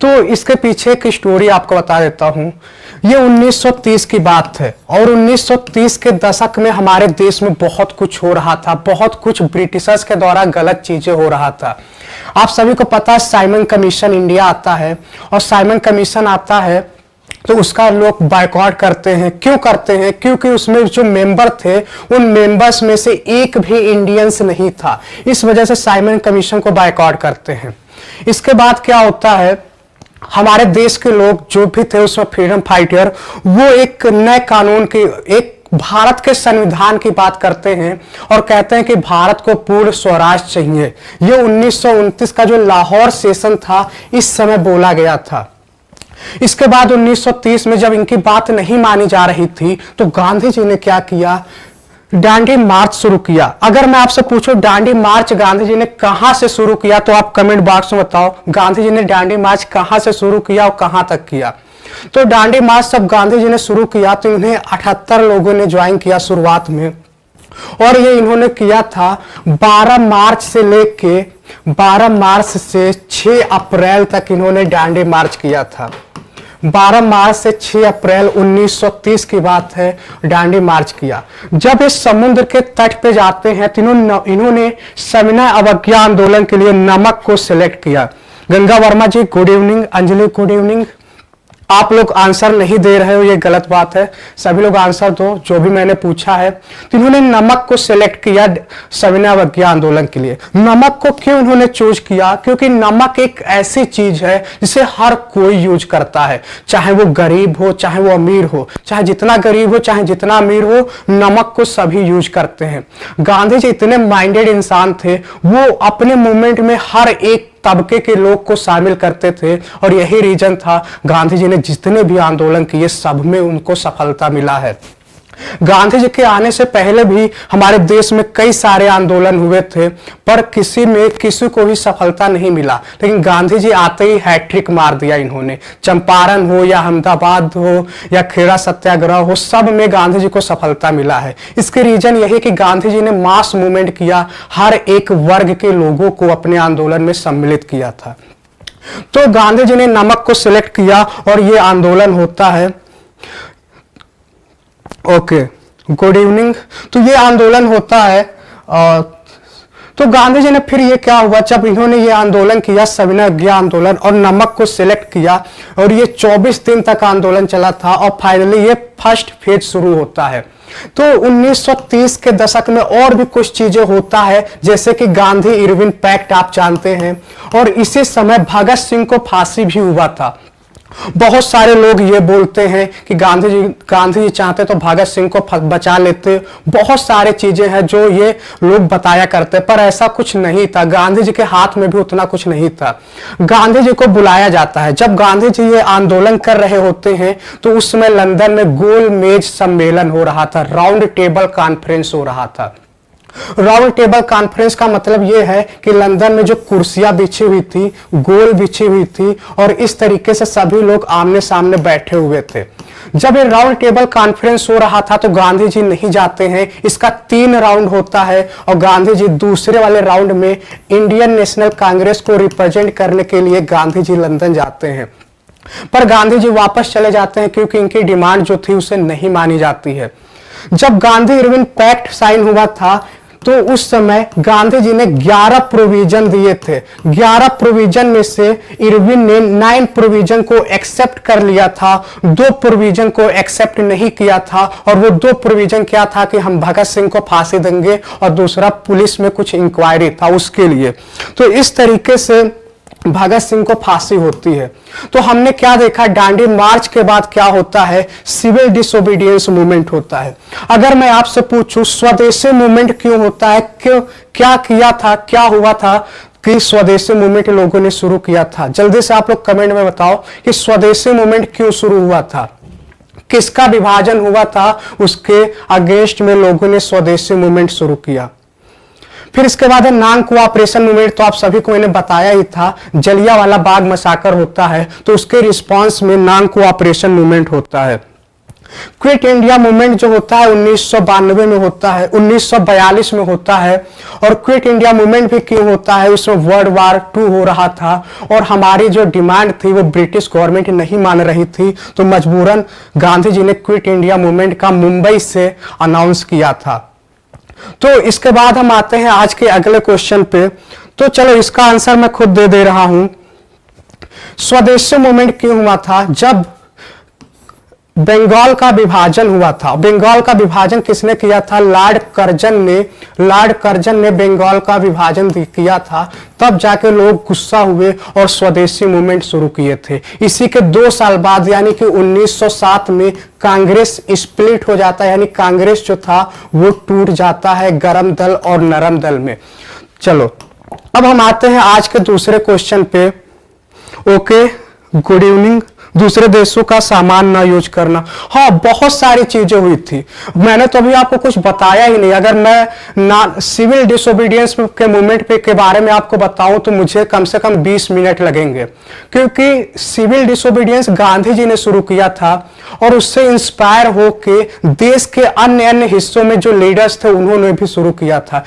तो इसके पीछे की स्टोरी आपको बता देता हूं। ये 1930 की बात है और 1930 के दशक में हमारे देश में बहुत कुछ हो रहा था, बहुत कुछ ब्रिटिशर्स के द्वारा गलत चीजें हो रहा था। आप सभी को पता है साइमन कमीशन इंडिया आता है और साइमन कमीशन आता है तो उसका लोग बायकॉट करते हैं। क्यों करते हैं? क्योंकि उसमें जो मेंबर थे उन मेंबर्स में से एक भी इंडियंस नहीं था, इस वजह से साइमन कमीशन को बायकॉट करते हैं। इसके बाद क्या होता है, हमारे देश के लोग जो भी थे उसमें फ्रीडम फाइटर, वो एक नए कानून की, एक भारत के संविधान की बात करते हैं और कहते हैं कि भारत को पूर्ण स्वराज चाहिए। ये 1929 का जो लाहौर सेशन था इस समय बोला गया था। इसके बाद 1930 में जब इनकी बात नहीं मानी जा रही थी तो गांधी जी ने क्या किया, डांडी मार्च शुरू किया। अगर मैं आपसे पूछूं डांडी मार्च गांधी जी ने कहां से शुरू किया तो आप कमेंट बॉक्स में बताओ, गांधी जी ने डांडी मार्च कहां से शुरू किया और कहां तक किया। तो डांडी मार्च जब गांधी जी ने शुरू किया तो इन्हें 78 लोगों ने ज्वाइन किया शुरुआत में, और ये इन्होंने किया था 12 मार्च से लेके 12 मार्च से 6 अप्रैल तक इन्होंने डांडी मार्च किया था। 12 मार्च से 6 अप्रैल 1930 की बात है, डांडी मार्च किया। जब इस समुद्र के तट पे जाते हैं तो इन्होंने सविनय अवज्ञा आंदोलन के लिए नमक को सिलेक्ट किया। Ganga Verma ji good evening, Anjali good evening. आप लोग आंसर नहीं दे रहे हो, ये गलत बात है, सभी लोग आंसर दो जो भी मैंने पूछा है। तो इन्होंने नमक को सिलेक्ट किया सविनय अवज्ञा आंदोलन के लिए। नमक को क्यों इन्होंने चूज किया? क्योंकि नमक एक ऐसी चीज है जिसे हर कोई यूज करता है, चाहे वो गरीब हो चाहे वो अमीर हो, चाहे जितना गरीब हो चाहे जितना अमीर हो, नमक को सभी यूज करते हैं। गांधी जी इतने माइंडेड इंसान थे, वो अपने मूवमेंट में हर एक तबके के लोग को शामिल करते थे और यही रीजन था गांधी जी ने जितने भी आंदोलन किए सब में उनको सफलता मिला है। गांधी जी के आने से पहले भी हमारे देश में कई सारे आंदोलन हुए थे पर किसी को भी सफलता नहीं मिला, लेकिन गांधी जी आते ही हैट्रिक मार दिया इन्होंने। चंपारण हो या अहमदाबाद हो या खेड़ा सत्याग्रह हो, सब में गांधी जी को सफलता मिला है। इसके रीजन यही कि गांधी जी ने मास मूवमेंट किया, हर एक वर्ग के लोगों को अपने आंदोलन में सम्मिलित किया था। तो गांधी जी ने नमक को सिलेक्ट किया और ये आंदोलन होता है। Okay, good evening. तो ये आंदोलन होता है। तो गांधी जी ने फिर ये क्या हुआ, जब इन्होंने ये आंदोलन किया सविनय अवज्ञा आंदोलन और नमक को सिलेक्ट किया और ये 24 दिन तक आंदोलन चला था और फाइनली ये फर्स्ट फेज शुरू होता है। तो 1930 के दशक में और भी कुछ चीजें होता है, जैसे कि गांधी इरविन पैक्ट आप जानते हैं, और इसी समय भगत सिंह को फांसी भी हुआ था। बहुत सारे लोग ये बोलते हैं कि गांधी जी चाहते तो भगत सिंह को बचा लेते। बहुत सारे चीजें हैं जो ये लोग बताया करते, पर ऐसा कुछ नहीं था। गांधी जी के हाथ में भी उतना कुछ नहीं था। गांधी जी को बुलाया जाता है। जब गांधी जी ये आंदोलन कर रहे होते हैं तो उस समय लंदन में गोल मेज सम्मेलन हो रहा था, राउंड टेबल कॉन्फ्रेंस हो रहा था। राउंड टेबल कॉन्फ्रेंस का मतलब यह है कि लंदन में जो कुर्सियां बिछी हुई थी, गोल बिछी हुई थी और इस तरीके से सभी लोग आमने सामने बैठे हुए थे। जब ये राउंड टेबल कॉन्फ्रेंस हो रहा था तो गांधी जी नहीं जाते हैं। इसका 3 राउंड होता है और गांधी जी दूसरे वाले राउंड में इंडियन नेशनल कांग्रेस को रिप्रेजेंट करने के लिए गांधी जी लंदन जाते हैं, पर गांधी जी वापस चले जाते हैं क्योंकि इनकी डिमांड जो थी उसे नहीं मानी जाती है। जब गांधी इरविन पैक्ट साइन हुआ था तो उस समय गांधी जी ने 11 प्रोविजन दिए थे। 11 प्रोविजन में से इरविन ने 9 प्रोविजन को एक्सेप्ट कर लिया था, 2 प्रोविजन को एक्सेप्ट नहीं किया था। और वो 2 प्रोविजन क्या था कि हम भगत सिंह को फांसी देंगे और दूसरा पुलिस में कुछ इंक्वायरी था उसके लिए। तो इस तरीके से भगत सिंह को फांसी होती है। तो हमने क्या देखा, डांडी मार्च के बाद क्या होता है, सिविल डिसोबीडियंस मूवमेंट होता है। अगर मैं आपसे पूछूं स्वदेशी मूवमेंट क्यों होता है, क्यों, क्या किया था, क्या हुआ था कि स्वदेशी मूवमेंट लोगों ने शुरू किया था, जल्दी से आप लोग कमेंट में बताओ कि स्वदेशी मूवमेंट क्यों शुरू हुआ था, किसका विभाजन हुआ था, उसके अगेंस्ट में लोगों ने स्वदेशी मूवमेंट शुरू किया। फिर इसके बाद है नॉन कोऑपरेशन मूवमेंट। तो आप सभी को मैंने बताया ही था, जलियांवाला बाग मसाकर होता है तो उसके रिस्पांस में नॉन कोऑपरेशन मूवमेंट होता है। क्विट इंडिया मूवमेंट जो होता है 1992 में होता है, 1942 में होता है। और क्विट इंडिया मूवमेंट भी क्यों होता है, उसमें वर्ल्ड वार 2 हो रहा था और हमारी जो डिमांड थी वो ब्रिटिश गवर्नमेंट नहीं मान रही थी, तो मजबूरन गांधी जी ने क्विट इंडिया मूवमेंट का मुंबई से अनाउंस किया था। तो इसके बाद हम आते हैं आज के अगले क्वेश्चन पे। तो चलो इसका आंसर मैं खुद दे रहा हूं। स्वदेशी मूवमेंट क्यों हुआ था? जब बंगाल का विभाजन हुआ था। बंगाल का विभाजन किसने किया था? लॉर्ड कर्जन ने बंगाल का विभाजन किया था। तब जाके लोग गुस्सा हुए और स्वदेशी मूवमेंट शुरू किए थे। इसी के 2 साल बाद यानी कि 1907 में कांग्रेस स्प्लिट हो जाता है, यानी कांग्रेस जो था वो टूट जाता है गर्म दल और नरम दल में। चलो अब हम आते हैं आज के दूसरे क्वेश्चन पे। Okay, good evening. दूसरे देशों का सामान ना यूज करना, हाँ बहुत सारी चीजें हुई थी, मैंने तो अभी आपको कुछ बताया ही नहीं। अगर मैं ना सिविल डिसोबीडियंस के मूवमेंट पे के बारे में आपको बताऊं तो मुझे कम से कम 20 मिनट लगेंगे, क्योंकि सिविल डिसोबीडियंस गांधी जी ने शुरू किया था और उससे इंस्पायर होके देश के अन्य हिस्सों में जो लीडर्स थे उन्होंने भी शुरू किया था।